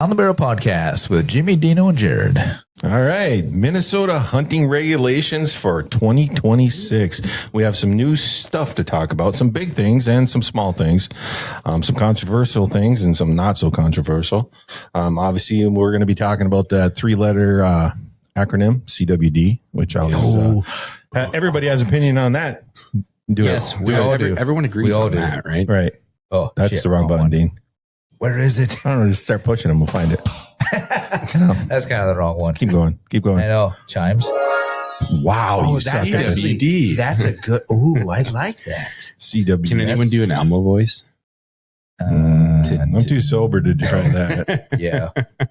On the Barrel Podcast with Jimmy, Dino, and Jared. All right. Minnesota hunting regulations for 2026. We have some new stuff to talk about, some big things and some small things, some controversial things and some not so controversial. Obviously, we're going to be talking about that 3-letter acronym, CWD, which everybody has opinion on that. Everyone agrees on that, right? Right. Oh, that's the wrong button, Dean. Where is it? I don't know. Just start pushing them. We'll find it. That's kind of the wrong one. Keep going. I know. Chimes. Wow. Oh, that's CWD. That's a good. Ooh, I like that. CWD. Can anyone do an Elmo voice? I'm too sober to try that. Yeah. I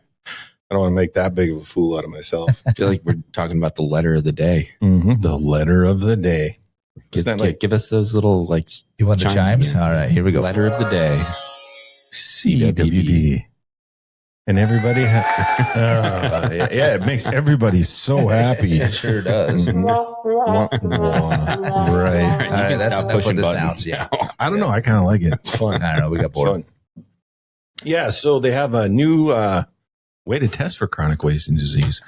don't want to make that big of a fool out of myself. I feel like we're talking about the letter of the day. Mm-hmm. The letter of the day. Give us those little You want the chimes? All right, here we go. Letter of the day. CWD. And everybody yeah, it makes everybody so happy. It sure does. Right. All right, that's enough with the sounds. Yeah. I don't know. I kind of like it. It's fun. I don't know. We got bored. Yeah, so they have a new way to test for chronic wasting disease.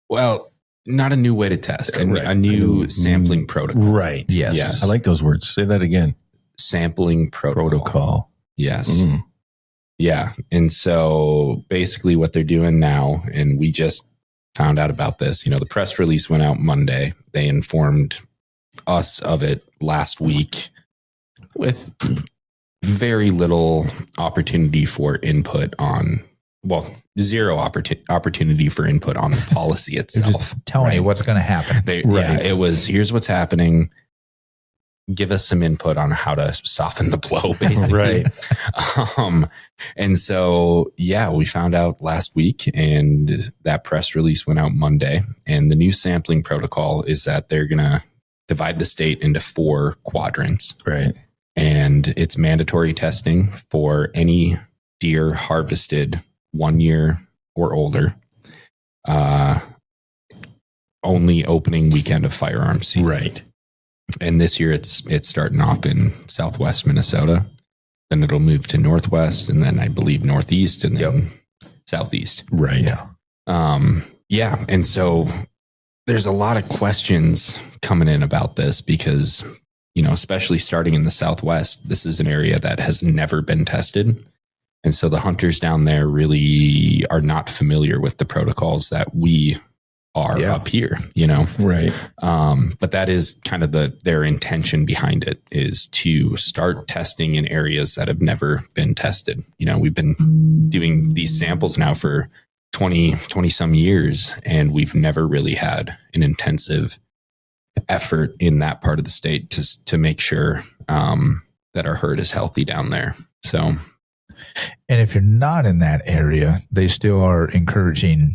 Well, not a new way to test, a new sampling protocol. Right. Yes. I like those words. Say that again. Sampling protocol. Yes. Mm. Yeah. And so basically what they're doing now, and we just found out about this, the press release went out Monday. They informed us of it last week with very little opportunity for input on, zero opportunity for input on the policy itself. Just tell me what's going to happen. Yeah, it was, here's what's happening. Give us some input on how to soften the blow, basically. Right. And so, we found out last week, and that press release went out Monday. And the new sampling protocol is that they're going to divide the state into 4 quadrants. Right. And it's mandatory testing for any deer harvested 1 year or older. Only opening weekend of firearms season. Right. And this year it's starting off in southwest Minnesota. Then it'll move to northwest, and then I believe northeast, and then southeast. Right. Yeah. And so there's a lot of questions coming in about this because, especially starting in the southwest, this is an area that has never been tested. And so the hunters down there really are not familiar with the protocols that we are up here, Right. But that is kind of their intention behind it, is to start testing in areas that have never been tested. We've been doing these samples now for 20 some years, and we've never really had an intensive effort in that part of the state to make sure that our herd is healthy down there. So, and if you're not in that area, they still are encouraging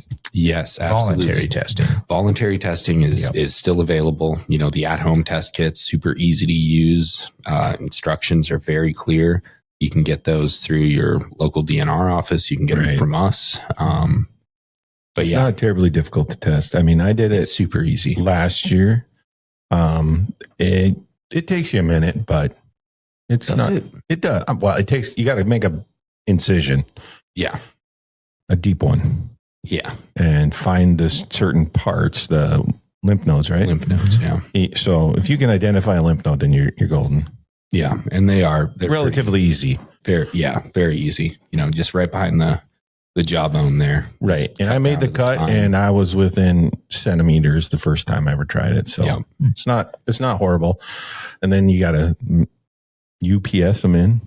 voluntary testing. Voluntary testing is still available. The at-home test kits, super easy to use. Instructions are very clear. You can get those through your local DNR office. You can get them from us. But it's not terribly difficult to test. I mean, I did it super easy last year. It takes you a minute, but it does. Well, it takes, you got to make a incision. Yeah. A deep one. Yeah. And find the certain parts, the lymph nodes, right? Lymph nodes, yeah. So if you can identify a lymph node, then you're golden. Yeah. And they're relatively easy. Very easy. Just right behind the jawbone there. Right. And I made the cut and I was within centimeters the first time I ever tried it. So it's not horrible. And then you got to UPS them in.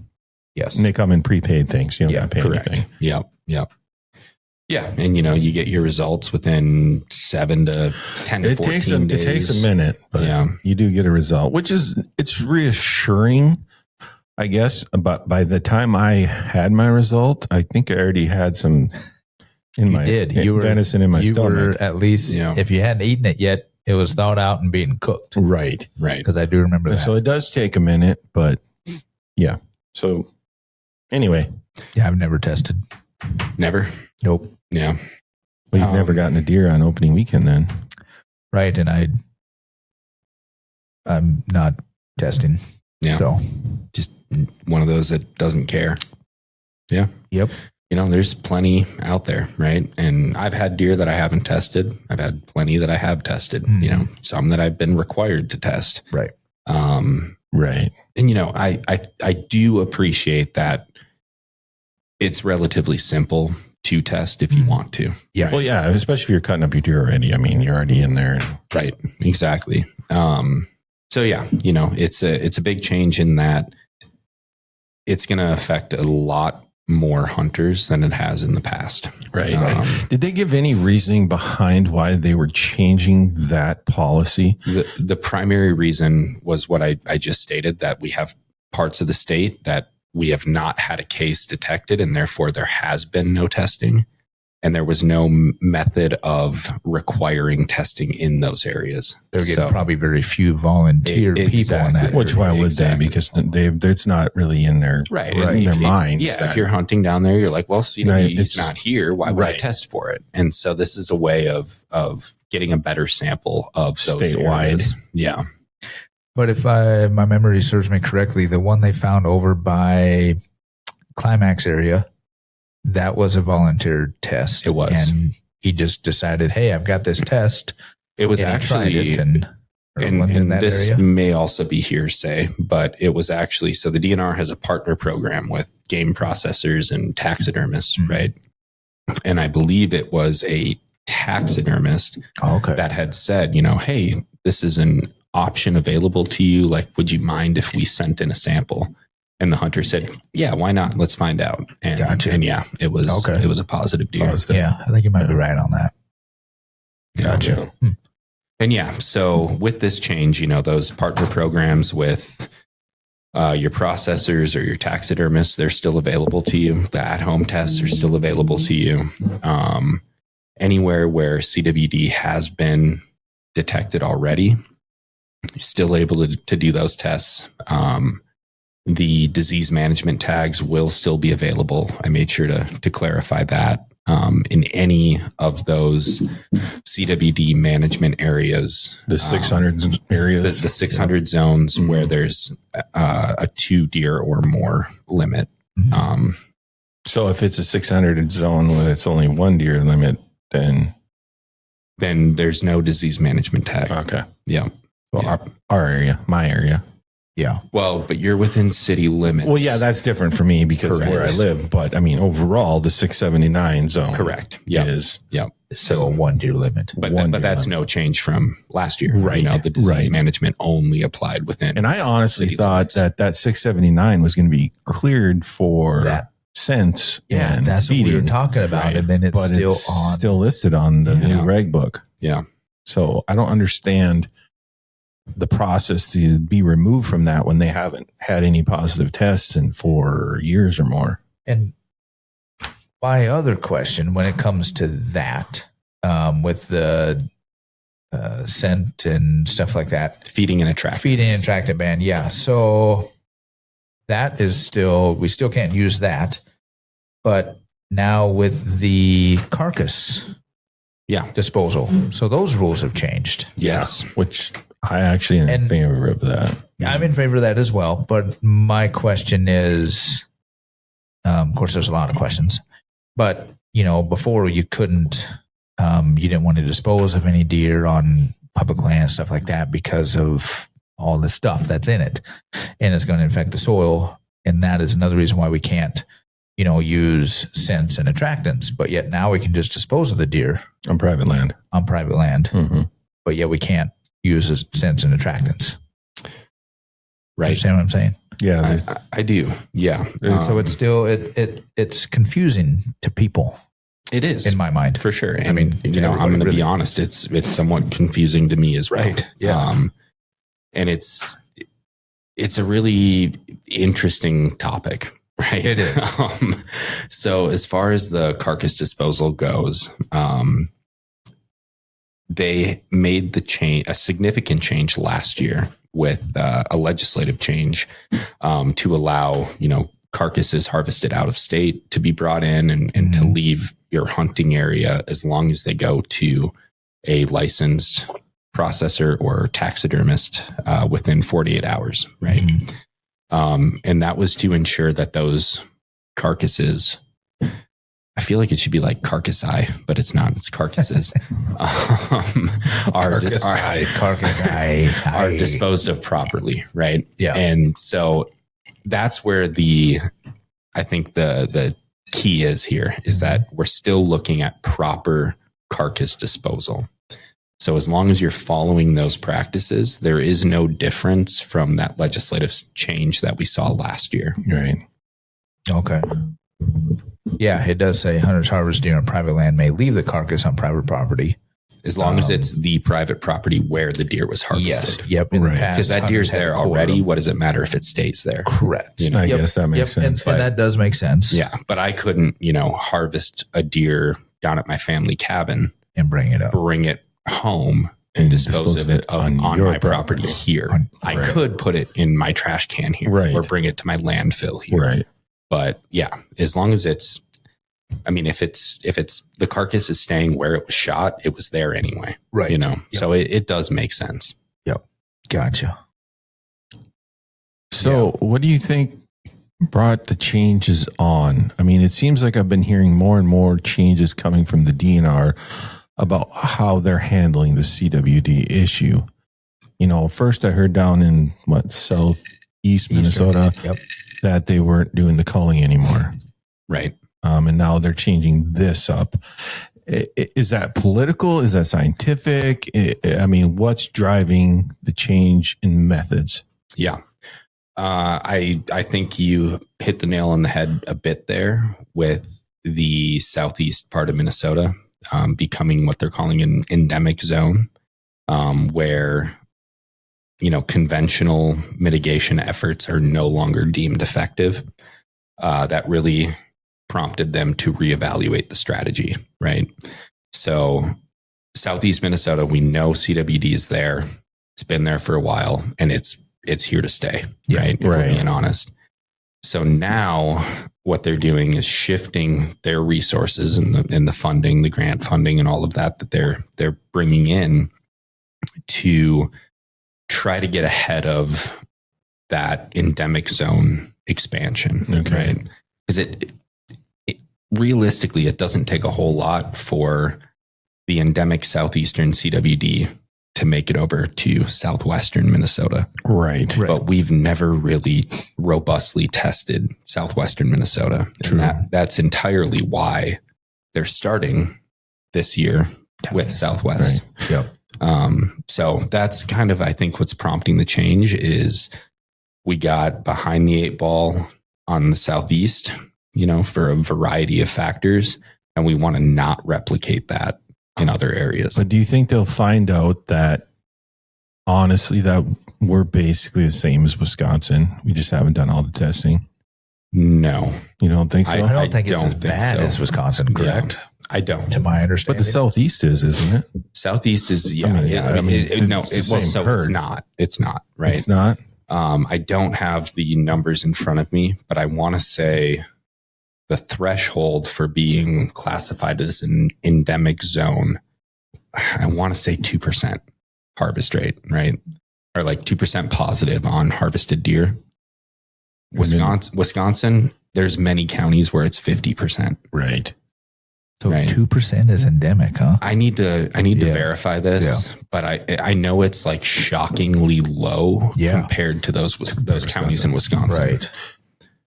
Yes. And they come in prepaid things. You don't got to pay anything. Yep. Yeah. And you get your results within 7 to 10 to 14 days. It takes a minute, but you do get a result, it's reassuring, I guess. But by the time I had my result, I think I already had some venison in my stomach. You were at least, if you hadn't eaten it yet, it was thawed out and being cooked. Right. Because I do remember that. So it does take a minute, but yeah. So anyway. Yeah, I've never tested. Never? Nope. Yeah. Well, you've never gotten a deer on opening weekend then. Right. And I'm not testing. Yeah. So just one of those that doesn't care. Yeah. Yep. there's plenty out there, right? And I've had deer that I haven't tested. I've had plenty that I have tested, some that I've been required to test. Right. Right. And, I do appreciate that it's relatively simple to test if you want to. Yeah. Well, yeah, especially if you're cutting up your deer already. I mean, you're already in there. Right. Exactly. So yeah, it's a big change in that it's going to affect a lot more hunters than it has in the past. Right. Did they give any reasoning behind why they were changing that policy? The primary reason was what I just stated, that we have parts of the state that we have not had a case detected, and therefore there has been no testing. And there was no method of requiring testing in those areas. They're getting probably very few volunteer people in that. Which why would they? Because it's not really in their in their minds. Yeah, if you're hunting down there, you're like, well, CWD is not here. Why would I test for it? And so this is a way of getting a better sample of those statewide. Areas. Yeah. But if my memory serves me correctly, the one they found over by Climax area, that was a volunteer test. It was. And he just decided, hey, I've got this test. It was actually, and this area. may also be hearsay, but it was actually, so the DNR has a partner program with game processors and taxidermists, right? And I believe it was a taxidermist that had said, hey, this is an option available to you. Like, would you mind if we sent in a sample? And the hunter said, yeah, why not? Let's find out. And, and yeah, it was a positive deer. Yeah, I think you might be right on that. Gotcha. And yeah, so with this change, those partner programs with your processors or your taxidermists, they're still available to you. The at-home tests are still available to you. Anywhere where CWD has been detected already, you're still able to do those tests. The disease management tags will still be available. I made sure to clarify that in any of those CWD management areas. The 600 areas. The 600 zones where there's a 2 deer or more limit. So if it's a 600 zone with it's only 1 deer limit, then there's no disease management tag. Okay. Yeah. Well, our area, my area. Yeah. Well, but you're within city limits. Well, yeah, that's different for me because of where I live. But I mean, overall, the 679 zone. Correct. Yeah. Is still a 1 deer limit. But that's no change from last year. Right. The disease management only applied within. And I honestly thought that 679 was going to be cleared for that scents. Yeah, and that's feeding. what we were talking about. And then it's still listed on the new reg book. Yeah. So I don't understand the process to be removed from that when they haven't had any positive tests in 4 years or more. And my other question when it comes to that, with the scent and stuff like that, feeding and attractant ban. Yeah. So that is we still can't use that. But now with the carcass disposal. So those rules have changed. Yes. Which I actually am in favor of that. I'm in favor of that as well. But my question is, of course, there's a lot of questions. But, before you couldn't, you didn't want to dispose of any deer on public land, stuff like that, because of all the stuff that's in it. And it's going to infect the soil. And that is another reason why we can't, use scents and attractants. But yet now we can just dispose of the deer on private land. Mm-hmm. But yet we can't use scents and attractants. Right. Understand what I'm saying? Yeah, I do. Yeah. So it's still it's confusing to people. It is, in my mind, for sure. I mean, I'm going to be honest. It's somewhat confusing to me as well. Right. Yeah. And it's a really interesting topic. Right. It is. So as far as the carcass disposal goes, they made a significant change last year with a legislative change to allow, carcasses harvested out of state to be brought in and to leave your hunting area as long as they go to a licensed processor or taxidermist within 48 hours. Right. And that was to ensure that those carcasses I feel like it should be like carcass eye, but it's not. It's carcasses. Are disposed of properly, right? Yeah. And so that's where I think the key is here is that we're still looking at proper carcass disposal. So as long as you're following those practices, there is no difference from that legislative change that we saw last year. Right. Okay. Yeah, it does say hunters harvest deer on private land may leave the carcass on private property. As long as it's the private property where the deer was harvested. Yes. Yep. In the past, Because that deer's there already. them. What does it matter if it stays there? Correct. You know? I guess that makes sense. And that does make sense. Yeah. But I couldn't, harvest a deer down at my family cabin, And bring it up. bring it home and dispose of it on your my property here. I could put it in my trash can here Right. or bring it to my landfill here. Right. But yeah, as long as if the carcass is staying where it was shot, it was there anyway. Right. Yep. So it does make sense. Gotcha. So what do you think brought the changes on? I mean, it seems like I've been hearing more and more changes coming from the DNR about how they're handling the CWD issue. First I heard down in southeast Minnesota that they weren't doing the culling anymore. Right. And now they're changing this up. Is that political? Is that scientific? I mean, what's driving the change in methods? Yeah. I think you hit the nail on the head a bit there with the southeast part of Minnesota becoming what they're calling an endemic zone, where conventional mitigation efforts are no longer deemed effective. That really prompted them to reevaluate the strategy, right? So southeast Minnesota, we know CWD is there. It's been there for a while, and it's here to stay, right? If we're being honest. So now what they're doing is shifting their resources and the funding, the grant funding and all of that they're bringing in to try to get ahead of that endemic zone expansion, right? Because it realistically, it doesn't take a whole lot for the endemic southeastern CWD to make it over to southwestern Minnesota. Right. But we've never really robustly tested southwestern Minnesota. True. And that's entirely why they're starting this year with Southwest. Right. Yep. So that's kind of, I think, what's prompting the change is we got behind the 8 ball on the southeast, for a variety of factors, and we want to not replicate that in other areas. But do you think they'll find out that honestly that we're basically the same as Wisconsin? We just haven't done all the testing. No, you don't think so? I don't think it's as bad as Wisconsin, correct? Yeah, I don't. To my understanding. But the southeast isn't it? Southeast is, it's not. It's not, right? It's not. I don't have the numbers in front of me, but I want to say the threshold for being classified as an endemic zone, I want to say 2% harvest rate, right? Or like 2% positive on harvested deer. Wisconsin, there's many counties where it's 50%. Right. So 2% is endemic, huh? I need to verify this, but I know it's like shockingly low compared to those counties in Wisconsin. Right.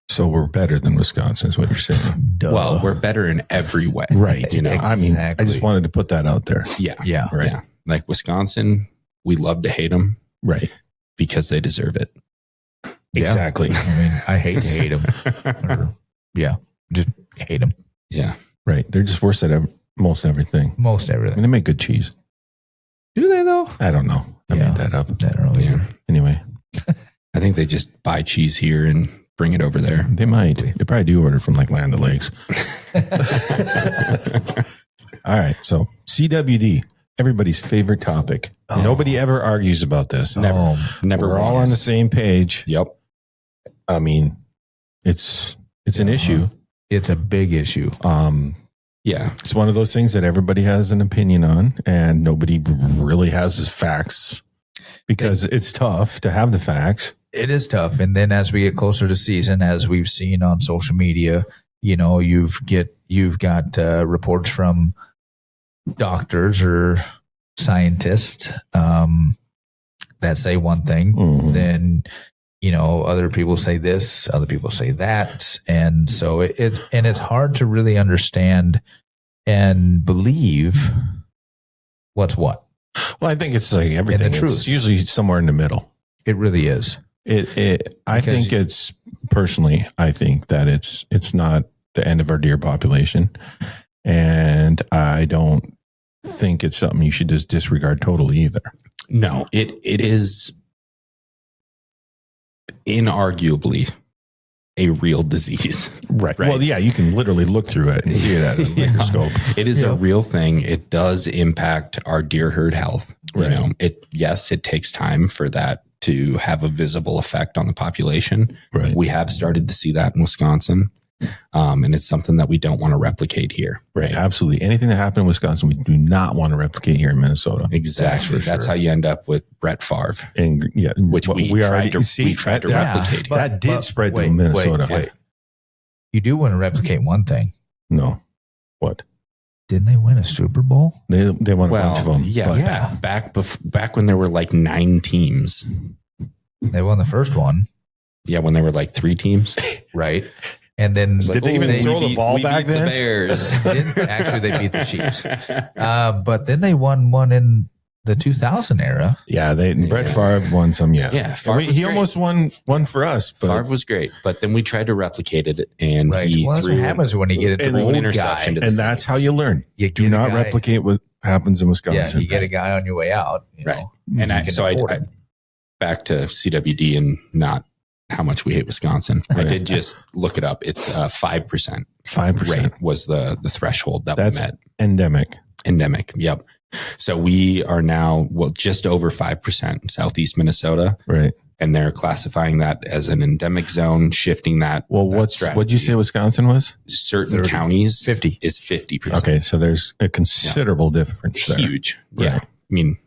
So we're better than Wisconsin is what you're saying. Duh. Well, we're better in every way. Right. Exactly. I mean, I just wanted to put that out there. Yeah. Right. Yeah. Like Wisconsin, we love to hate them. Right. Because they deserve it. Exactly. I mean, I hate to hate them. Just hate them. Yeah. Right. They're just worse at most everything. Most I everything. mean, they make good cheese. Do they though? I don't know. I made that up. I don't know. Yeah. Anyway. I think they just buy cheese here and bring it over there. They might. They probably do order from like Land O'Lakes. All right. So CWD, everybody's favorite topic. Oh. Nobody ever argues about this. Never. We're all on the same page. Yep. I mean, it's an issue. It's a big issue. Yeah. It's one of those things that everybody has an opinion on, and nobody really has his facts because it's tough to have the facts. It is tough. And then as we get closer to season, as we've seen on social media, you've got reports from doctors or scientists that say one thing, then other people say this, other people say that, and so it's hard to really understand and believe what's what. Well, I think it's like everything. It's usually somewhere in the middle. It really is. I think that it's not the end of our deer population, and I don't think it's something you should just disregard totally either. No, it is inarguably a real disease. Right. Well, yeah, you can literally look through it and see it at a microscope. It is a real thing. It does impact our deer herd health. Right. It takes time for that to have a visible effect on the population. Right. We have started to see that in Wisconsin. And it's something that we don't want to replicate here. Right. Absolutely. Anything that happened in Wisconsin, we do not want to replicate here in Minnesota. Exactly. That's how you end up with Brett Favre. And which we tried to replicate. That did spread to Minnesota. Wait. You do want to replicate one thing. No. What? Didn't they win a Super Bowl? They won a bunch of them. Yeah. Back when there were like 9 teams. They won the first one. Yeah, when there were like 3 teams. Right. And then did they even throw the ball back then? The Bears. Actually, they beat the Chiefs. But then they won one in the 2000 era. Yeah, Brett Favre won some. Yeah, he almost won one for us. But Favre was great, but then we tried to replicate it, and he that's what happens when you get an interception. And that's how you learn. You do not replicate what happens in Wisconsin. Yeah, you get a guy on your way out. Right. And I back to CWD and not how much we hate Wisconsin. Right. I did just look it up. It's 5%. 5% rate was the threshold that we met. Endemic. Yep. So we are now just over 5% in Southeast Minnesota. Right. And they're classifying that as an endemic zone, shifting that. Well, what'd you say Wisconsin was? Certain counties 50 is 50%. Okay. So there's a considerable difference there. Huge. Right. Yeah. I mean,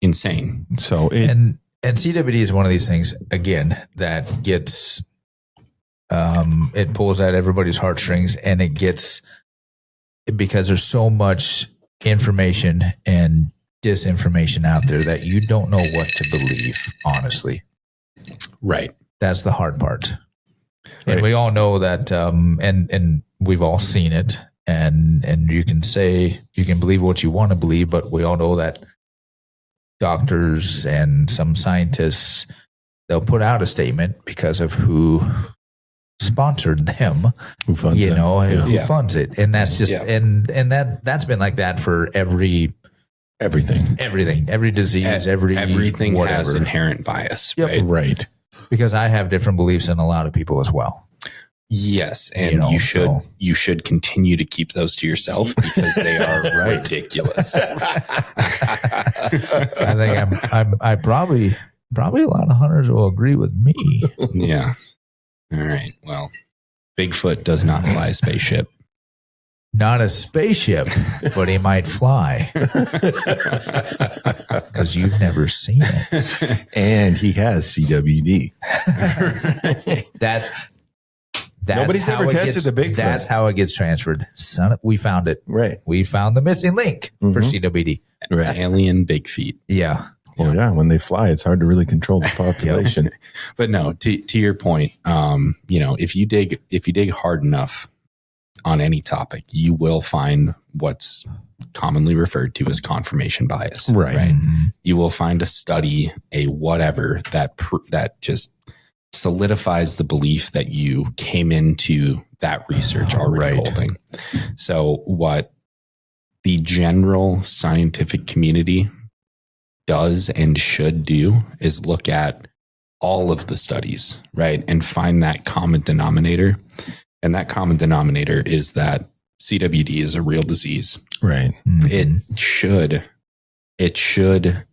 insane. So And CWD is one of these things, again, that gets, it pulls at everybody's heartstrings, and it gets, because there's so much information and disinformation out there that you don't know what to believe, honestly. Right. That's the hard part. Right. And we all know that, and we've all seen it, and you can believe what you want to believe, but we all know that doctors and some scientists, they'll put out a statement because of who sponsored them, who funds who funds it. And that's just, and that's been like that for everything, every disease, everything whatever. Has inherent bias. Yep. Right. Because I have different beliefs than a lot of people as well. Yes, and you should continue to keep those to yourself because they are ridiculous. I think I probably a lot of hunters will agree with me. Yeah. All right. Well, Bigfoot does not fly a spaceship. Not a spaceship, but he might fly. Because you've never seen it. And he has CWD. That's Nobody's ever tested the Bigfoot. That's how it gets transferred. We found it. Right. We found the missing link for CWD. Right. Alien big feet. Yeah. Well, yeah. When they fly, it's hard to really control the population. But no, to your point, if you dig hard enough on any topic, you will find what's commonly referred to as confirmation bias. Right. Mm-hmm. You will find a study, a whatever that just solidifies the belief that you came into that research already holding. So what the general scientific community does and should do is look at all of the studies, right? And find that common denominator. And that common denominator is that CWD is a real disease. Right. Mm-hmm. It should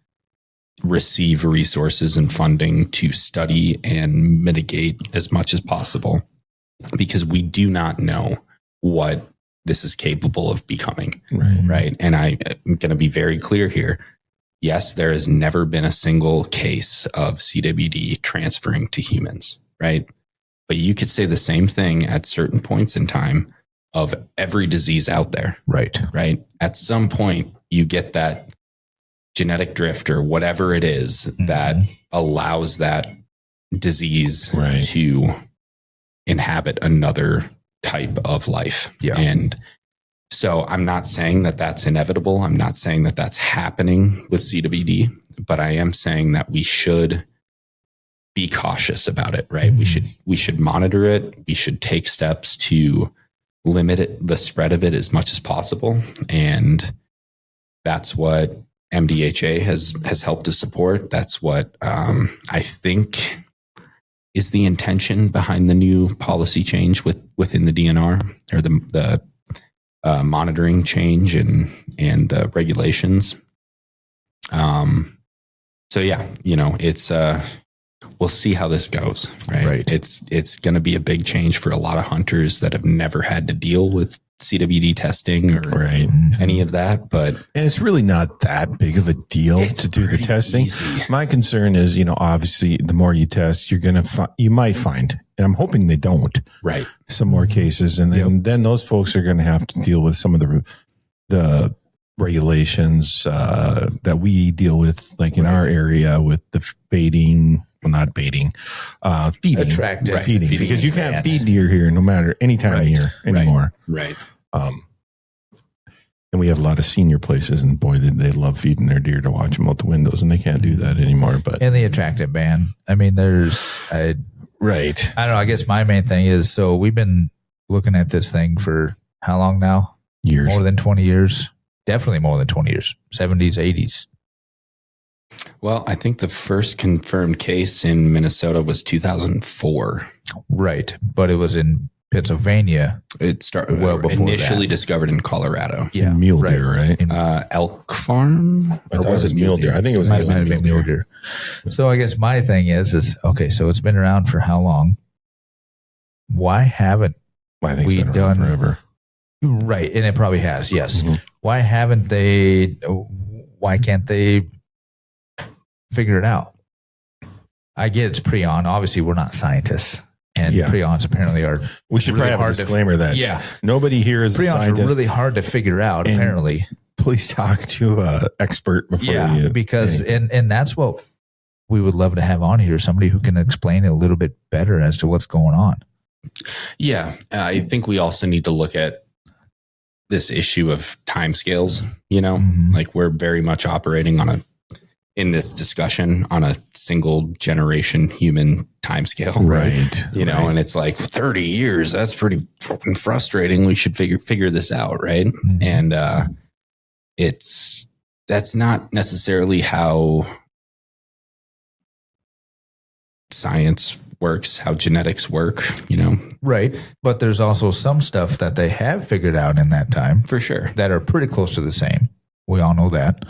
receive resources and funding to study and mitigate as much as possible, because we do not know what this is capable of becoming. Right. And I'm going to be very clear here. Yes, there has never been a single case of CWD transferring to humans. Right. but you could say the same thing at certain points in time of every disease out there. Right. Right. At some point, you get that genetic drift or whatever it is that allows that disease to inhabit another type of life. Yeah. And so I'm not saying that that's inevitable. I'm not saying that that's happening with CWD, but I am saying that we should be cautious about it, right? We should monitor it. We should take steps to limit the spread of it as much as possible. And that's what MDHA has helped to support. That's what I think is the intention behind the new policy change within the DNR, or the monitoring change and the regulations. So yeah, it's we'll see how this goes. Right. It's going to be a big change for a lot of hunters that have never had to deal with CWD testing or any of that. And it's really not that big of a deal to do the testing. Easy. My concern is, obviously the more you test, you might find, and I'm hoping they don't, some more cases. And then those folks are going to have to deal with some of the regulations that we deal with, like in our area with the baiting. Well, not baiting, feeding. Attractive. Feeding. Because you can't feed deer here no matter any time of year anymore. Right. And we have a lot of senior places, and boy, they love feeding their deer to watch them out the windows, and they can't do that anymore. And the attractive ban. I mean, I don't know. I guess my main thing is, so we've been looking at this thing for how long now? Years. More than 20 years. Definitely more than 20 years. 70s, 80s. Well, I think the first confirmed case in Minnesota was 2004. Right. But it was in Pennsylvania. It started before initially that. discovered in Colorado. Yeah. Mule deer, right? Elk farm? Or was it mule deer? I think it was might have been mule deer. So I guess my thing is okay, so it's been around for how long? Why haven't I think we it's been around done forever? Right. And it probably has, yes. Mm-hmm. Why can't they figure it out? I get it's prion. Obviously, we're not scientists, and prions apparently are. We should really probably have a disclaimer that nobody here is a prions scientist. are really hard to figure out. And apparently, please talk to an expert before because that's what we would love to have on here, somebody who can explain it a little bit better as to what's going on. Yeah, I think we also need to look at this issue of timescales. Like we're very much operating in this discussion on a single generation human timescale, right? And it's like 30 years. That's pretty fucking frustrating. We should figure this out, right? Mm-hmm. And that's not necessarily how science works, how genetics work, Right. But there's also some stuff that they have figured out in that time, for sure, that are pretty close to the same. We all know that.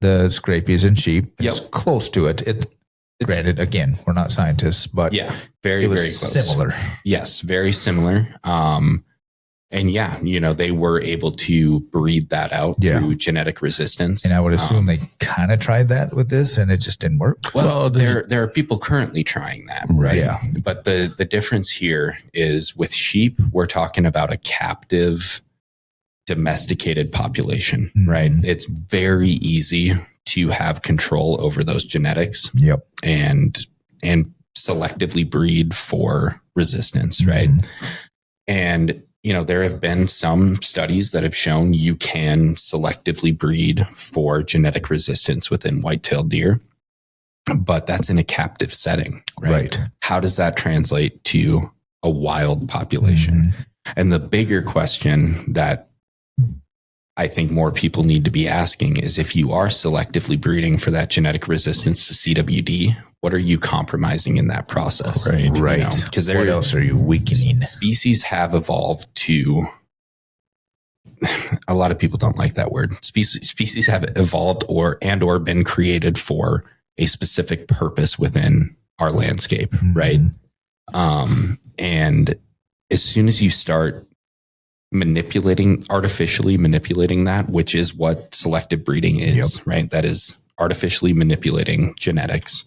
The scrapies and sheep is close to it. It's granted, again, we're not scientists, but very, it was very close. Similar. Yes, very similar. And they were able to breed that out through genetic resistance. And I would assume they kind of tried that with this, and it just didn't work. Well, there are people currently trying that, right? Yeah. But the difference here is with sheep, we're talking about a captive, domesticated population, right? It's very easy to have control over those genetics. Yep. And selectively breed for resistance, right? And there have been some studies that have shown you can selectively breed for genetic resistance within white-tailed deer, but that's in a captive setting, right? How does that translate to a wild population? And the bigger question that I think more people need to be asking is, if you are selectively breeding for that genetic resistance to CWD, what are you compromising in that process? Right. Because what else are you weakening? Species have evolved to. A lot of people don't like that word. Species have evolved or been created for a specific purpose within our landscape, right? And as soon as you start artificially manipulating that, which is what selective breeding is, right? That is artificially manipulating genetics.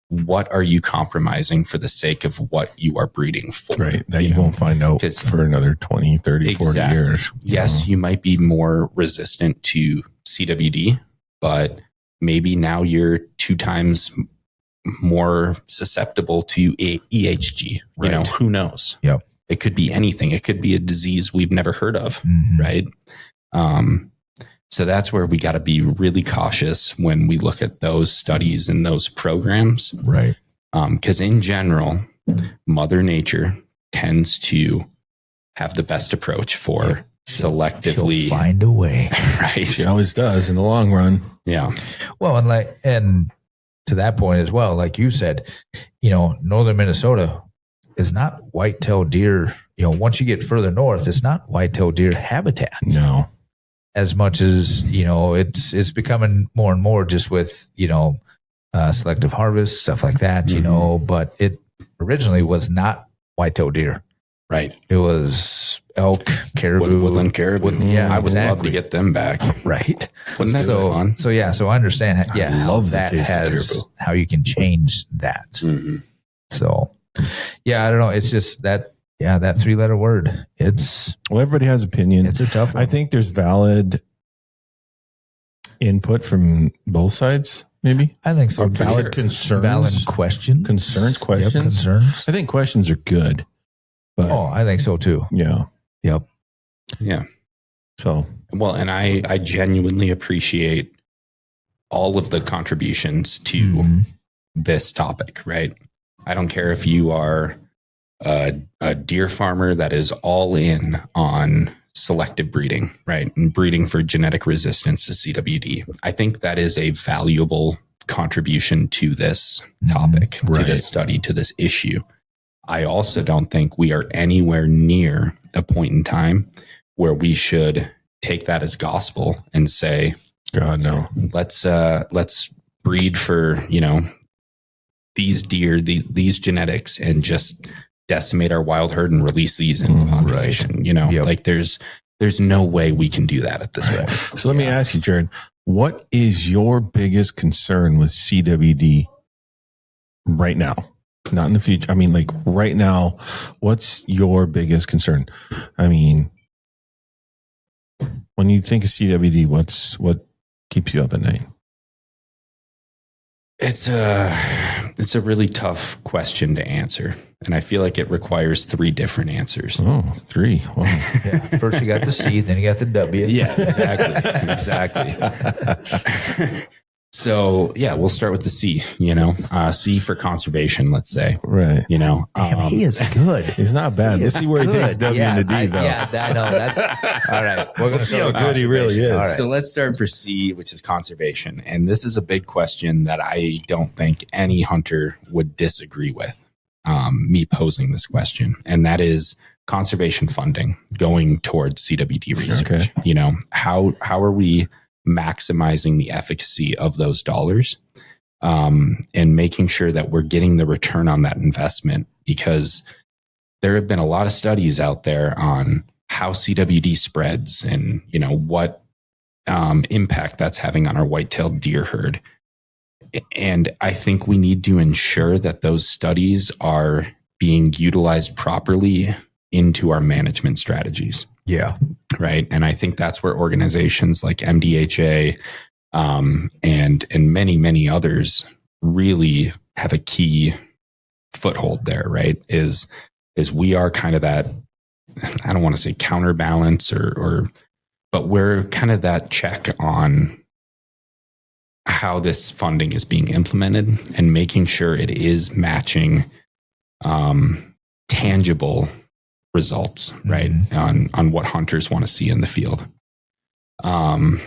what are you compromising for the sake of what you are breeding for? Right. That you won't find out for another 20, 30, 40 years. Yes, you might be more resistant to CWD, but maybe now you're 2 times more susceptible to EHG. You know, who knows? Yep. It could be anything. It could be a disease we've never heard of, right? So that's where we got to be really cautious when we look at those studies and those programs. Right. Because in general, Mother Nature tends to have the best approach for selectively. She'll find a way. Right. She always does in the long run. Yeah. Well, and to that point as well, like you said, you know, northern Minnesota is not white-tailed deer. You know, once you get further north, it's not white-tailed deer habitat. No. As much as, you know, it's becoming more and more just with, you know, selective harvest, stuff like that, you know, but it originally was not white-tailed deer. Right. It was elk, caribou. Woodland caribou. Yeah, I would love to get them back. Right. Wouldn't that be fun? So, yeah, so I understand. Yeah, I love the that taste of has, caribou. how you can change that. So, yeah, I don't know. It's just that, yeah, that 3-letter word. Well, everybody has opinion. It's a tough one. I think there's valid input from both sides, maybe. I think so. Or valid concerns. Valid questions. Questions. Yep, concerns. I think questions are good. But I think so too. yeah. Yep. Yeah. So, well, and I genuinely appreciate all of the contributions to this topic, right? I don't care if you are a deer farmer that is all in on selective breeding, right? And breeding for genetic resistance to CWD. I think that is a valuable contribution to this topic, to this study, to this issue. I also don't think we are anywhere near a point in time where we should take that as gospel and say, God, no. Let's breed for, you know, these deer, these genetics, and just decimate our wild herd and release these in the population. Right. You know, like there's no way we can do that at this point. So let me ask you, Jared, what is your biggest concern with CWD right now? Not in the future. I mean, like right now, what's your biggest concern? I mean, when you think of CWD, what keeps you up at night? It's a really tough question to answer, and I feel like it requires 3 different answers. Oh, 3. Wow. Yeah. First you got the C, then you got the W. Yeah, exactly. So yeah, we'll start with the C, you know, C for conservation, let's say. Right. You know, Damn, he is good. He's not bad. Let's see where he takes W and the D, though. Yeah, I know. That's all right. We're going to see how good he really is. Right. So let's start for C, which is conservation. And this is a big question that I don't think any hunter would disagree with, me posing this question. And that is conservation funding going towards CWD research. Okay. You know, how are we maximizing the efficacy of those dollars, and making sure that we're getting the return on that investment, because there have been a lot of studies out there on how CWD spreads and, you know, what impact that's having on our white-tailed deer herd. And I think we need to ensure that those studies are being utilized properly into our management strategies. Yeah. Right. And I think that's where organizations like MDHA and many, many others really have a key foothold there, right? Is we are kind of that, I don't want to say counterbalance but we're kind of that check on how this funding is being implemented and making sure it is matching tangible results, right? On what hunters want to see in the field. Trying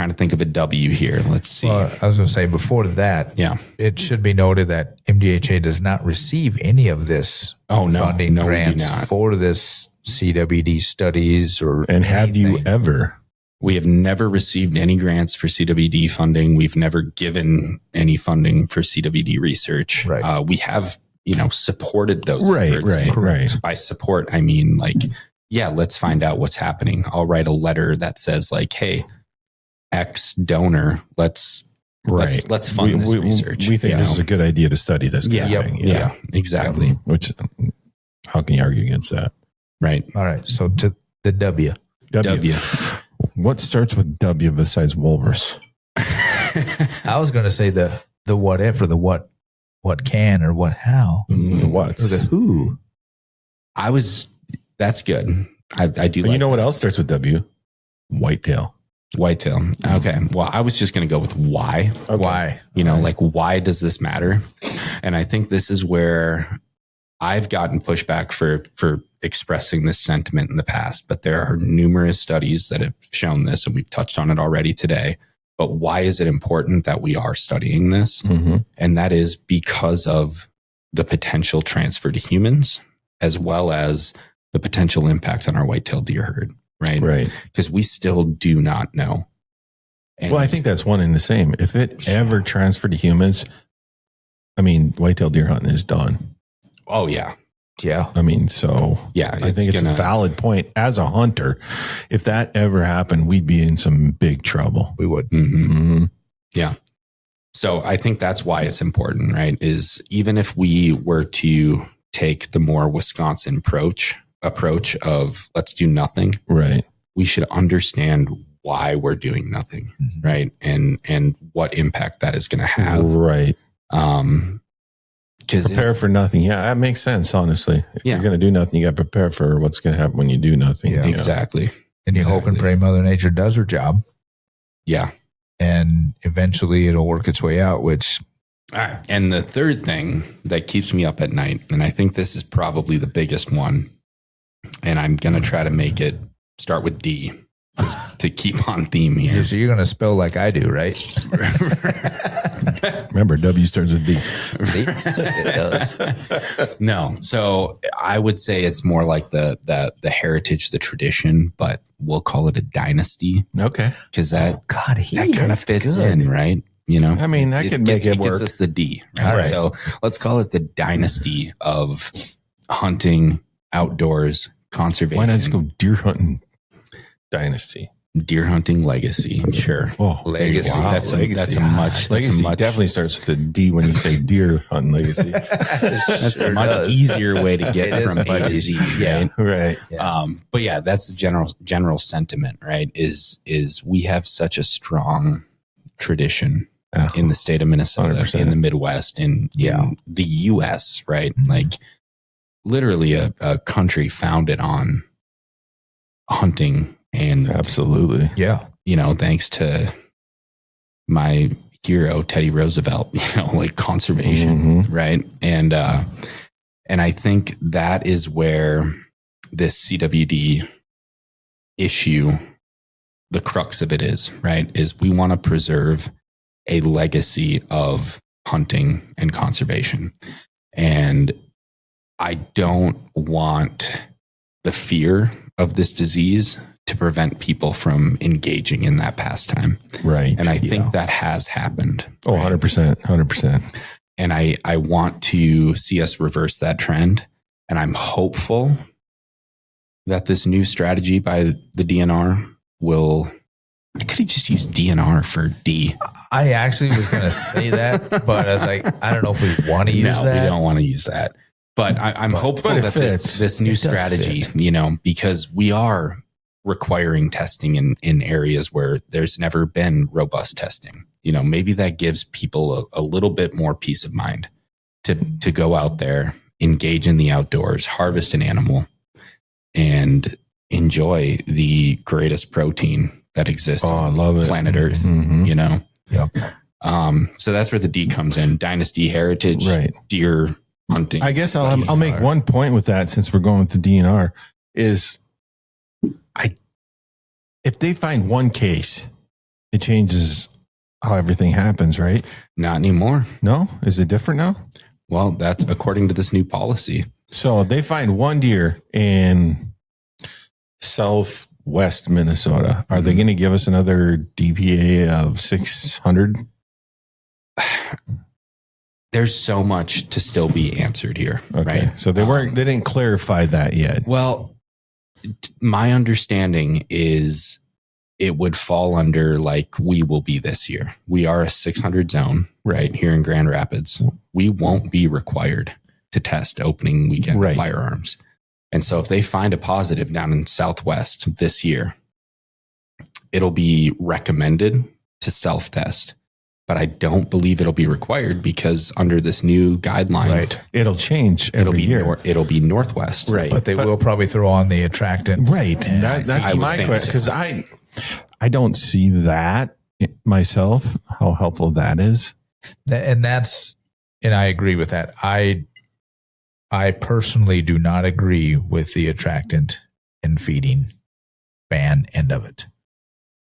to think of a W here. Let's see. Well, I was going to say before that, yeah, it should be noted that MDHA does not receive any of this funding grants for this CWD studies or And have you ever? We have never received any grants for CWD funding. We've never given any funding for CWD research. Right. We have, you know, supported those efforts. Right. By support, I mean, like, yeah, let's find out what's happening. I'll write a letter that says like, hey, X donor, let's Right. Let's fund this research. We think this is a good idea to study this kind of thing. Yeah, exactly. Which, how can you argue against that? Right. All right. So to the W. What starts with W besides Wolvers? I was going to say the what if or the what can or what how. The what? Or the who. That's good. I do. But like you know what else starts with W? Whitetail. Okay. Well, I was just going to go with why. Okay. Why? Like, why does this matter? And I think this is where I've gotten pushback for expressing this sentiment in the past, but there are numerous studies that have shown this, and we've touched on it already today. But why is it important that we are studying this? Mm-hmm. And that is because of the potential transfer to humans, as well as the potential impact on our white-tailed deer herd. Right. Because we still do not know. And well, I think that's one and the same. If it ever transferred to humans, I mean, whitetail deer hunting is done. Oh, yeah. Yeah. I mean, so yeah, I think it's a valid point. As a hunter, if that ever happened, we'd be in some big trouble. We would. Mm-hmm. Mm-hmm. Yeah. So I think that's why it's important, right? Is even if we were to take the more Wisconsin approach of let's do nothing, right? We should understand why we're doing nothing, Mm-hmm. right? And what impact that is going to have, right? Because prepare for nothing. Yeah, that makes sense. Honestly, if you're going to do nothing, you got to prepare for what's going to happen when you do nothing. Yeah, exactly. And you hope and pray Mother Nature does her job. Yeah, and eventually it'll work its way out. Which, all right. And the third thing that keeps me up at night, and I think this is probably the biggest one, and I'm going to try to make it start with D to keep on theme here. So you're going to spell like I do, right? Remember, W starts with D. It does. No. So I would say it's more like the heritage, the tradition, but we'll call it a dynasty. Okay. Because that kind of fits in, right? I mean, that could make it work. It gets us the D, right? Right. So let's call it the dynasty of hunting, outdoors, conservation. Why not just go deer hunting dynasty? Deer hunting legacy, sure. Oh, legacy. Wow. That's legacy. a much Definitely starts with a D when you say deer hunting legacy. That's a much easier way to get from A to Z. Yeah, right. Yeah. But yeah, that's the general sentiment, right? Is we have such a strong tradition in the state of Minnesota, 100%. in the Midwest, in the U.S., right? Mm-hmm. Like literally a country founded on hunting. And absolutely, thanks to my hero Teddy Roosevelt, like conservation, mm-hmm. right? And I think that is where this CWD issue, the crux of it is, right? Is we want to preserve a legacy of hunting and conservation, and I don't want the fear of this disease to prevent people from engaging in that pastime. Right. And I think that has happened. Oh, 100%. 100%. And I want to see us reverse that trend. And I'm hopeful that this new strategy by the DNR will, I could have just used DNR for D. I actually was going to say that, but I was like, I don't know if we want to use that. No, we don't want to use that. But I'm hopeful that this new strategy, because we are requiring testing in areas where there's never been robust testing. Maybe that gives people a little bit more peace of mind to go out there, engage in the outdoors, harvest an animal, and enjoy the greatest protein that exists on planet Earth. Mm-hmm. Yep. So that's where the D comes in. Dynasty, heritage, right. Deer hunting. I guess I'll make one point with that, since we're going with the DNR, is if they find one case, it changes how everything happens, right? Not anymore. No? Is it different now? Well, that's according to this new policy. So they find one deer in southwest Minnesota. Are they going to give us another DPA of 600? There's so much to still be answered here, okay. right? So they didn't clarify that yet. Well, my understanding is it would fall under like we will be this year. We are a 600 zone right here in Grand Rapids. We won't be required to test opening weekend firearms. And so if they find a positive down in Southwest this year, it'll be recommended to self-test. But I don't believe it'll be required because under this new guideline, it'll change every year. It'll be Northwest. Right. But they will probably throw on the attractant. Right. That's my question. Because I don't see that myself, how helpful that is. And I agree with that. I personally do not agree with the attractant and feeding ban end of it.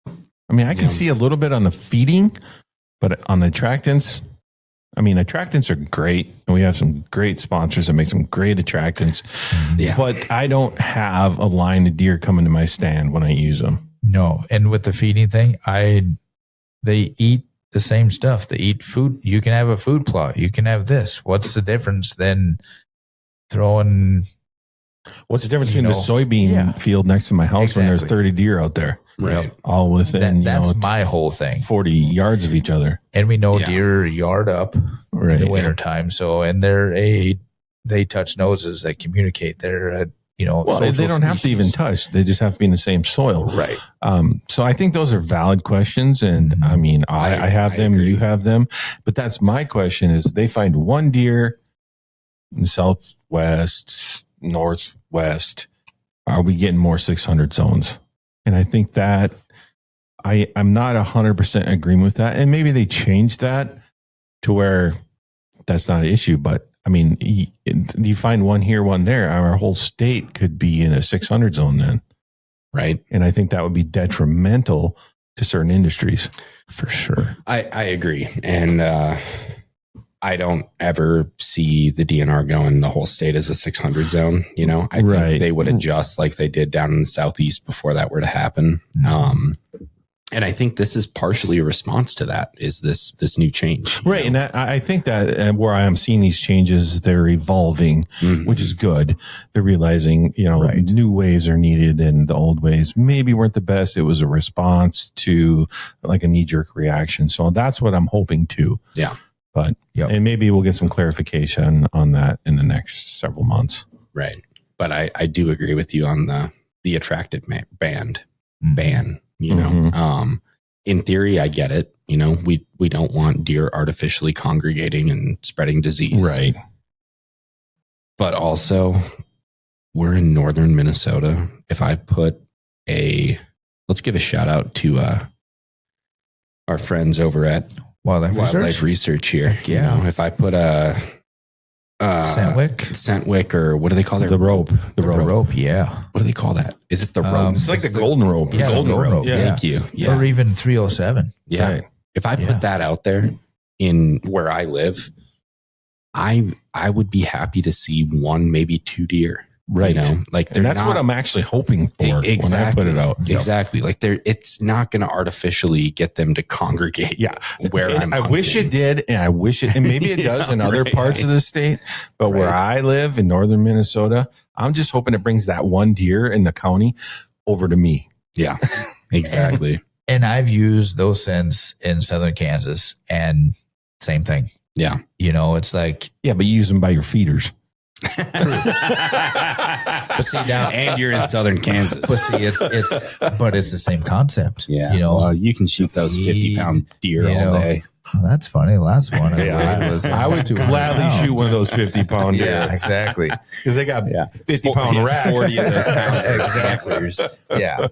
I mean, I can see a little bit on the feeding, but on the attractants, I mean, attractants are great. And we have some great sponsors that make some great attractants. Yeah. But I don't have a line of deer coming to my stand when I use them. No. And with the feeding thing, they eat the same stuff. They eat food. You can have a food plot. You can have this. What's the difference then throwing? What's the difference between the soybean field next to my house when there's 30 deer out there? Right. All within, that's my whole thing. 40 yards of each other. And we know deer yard up in the wintertime. So, and they touch noses, they communicate. They're, they don't have to even touch. They just have to be in the same soil. Right. So I think those are valid questions. And I mean, I have them, agree. You have them, but that's my question is they find one deer in the Southwest, Northwest. Are we getting more 600 zones? And I think that I'm not 100% agreeing with that. And maybe they changed that to where that's not an issue. But I mean, you find one here, one there. Our whole state could be in a 600 zone then. Right. And I think that would be detrimental to certain industries. For sure. I agree. And I don't ever see the DNR going the whole state as a 600 zone. I think they would adjust like they did down in the Southeast before that were to happen. And I think this is partially a response to that is this new change. Right. And I think that where I am seeing these changes, they're evolving, which is good. They're realizing, new ways are needed and the old ways maybe weren't the best. It was a response to like a knee-jerk reaction. So that's what I'm hoping to. Yeah. But and maybe we'll get some clarification on that in the next several months. Right. But I do agree with you on the attractive ban. In theory, I get it. We don't want deer artificially congregating and spreading disease. Right. But also, we're in northern Minnesota. If I put let's give a shout out to our friends over at Wildlife Research here. Yeah. If I put a Scentwick, or what do they call it? The rope. The rope. Yeah. What do they call that? Is it the rope? It's like the golden rope. Yeah, golden rope. Yeah. Thank you. Yeah. Or even 307. Yeah. Right. If I put that out there in where I live, I would be happy to see one, maybe two deer. Right. Like that's what I'm actually hoping for when I put it out. Exactly. Like it's not going to artificially get them to congregate. Yeah. Where I wish it did. And I wish it, and maybe it does in other parts of the state, but where I live in northern Minnesota, I'm just hoping it brings that one deer in the county over to me. Yeah, exactly. and I've used those scents in southern Kansas and same thing. Yeah. It's like, but you use them by your feeders. But see now, and you're in southern Kansas. But see, it's the same concept. Yeah, you can shoot those 50-pound deer all day. Oh, that's funny. Last one, I would gladly shoot one of those 50-pound deer. Yeah, exactly. Because they got 50-pound racks. 40 of those pounds. Exactly. Yeah.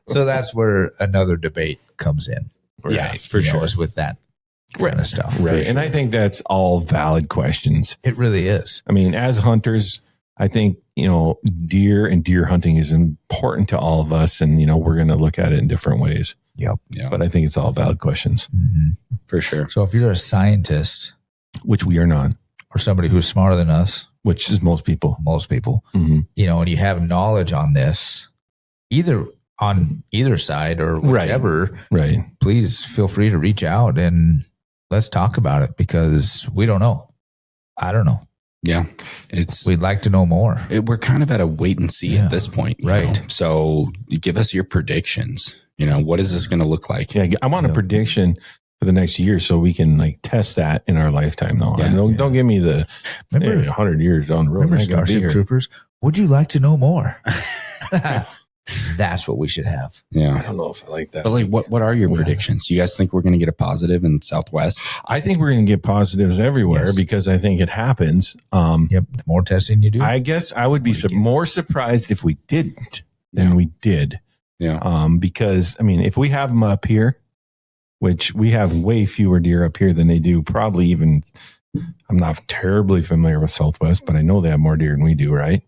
So that's where another debate comes in. Yeah, for sure. Is with that kind of stuff. Right. And I think that's all valid questions. It really is. I mean, as hunters, I think, deer and deer hunting is important to all of us. And, we're going to look at it in different ways. Yep. But I think it's all valid questions. Mm-hmm. For sure. So if you're a scientist, which we are not, or somebody who's smarter than us, which is most people, mm-hmm. And you have knowledge on this, on either side or whichever, right. Please feel free to reach out and let's talk about it because we don't know. I don't know. Yeah. We'd like to know more. We're kind of at a wait and see at this point. Right. So give us your predictions. You know, what is this going to look like? Yeah, I want a prediction for the next year so we can like test that in our lifetime. No, don't give me the 100 years down the road. Remember Starship Troopers? Would you like to know more? That's what we should have. Yeah. I don't know if I like that. But like, what are your predictions? Do you guys think we're going to get a positive in Southwest? I think we're going to get positives everywhere because I think it happens. The more testing you do. I guess I would be more surprised if we didn't than we did. Yeah. Because, I mean, if we have them up here, which we have way fewer deer up here than they do, probably even, I'm not terribly familiar with Southwest, but I know they have more deer than we do, right?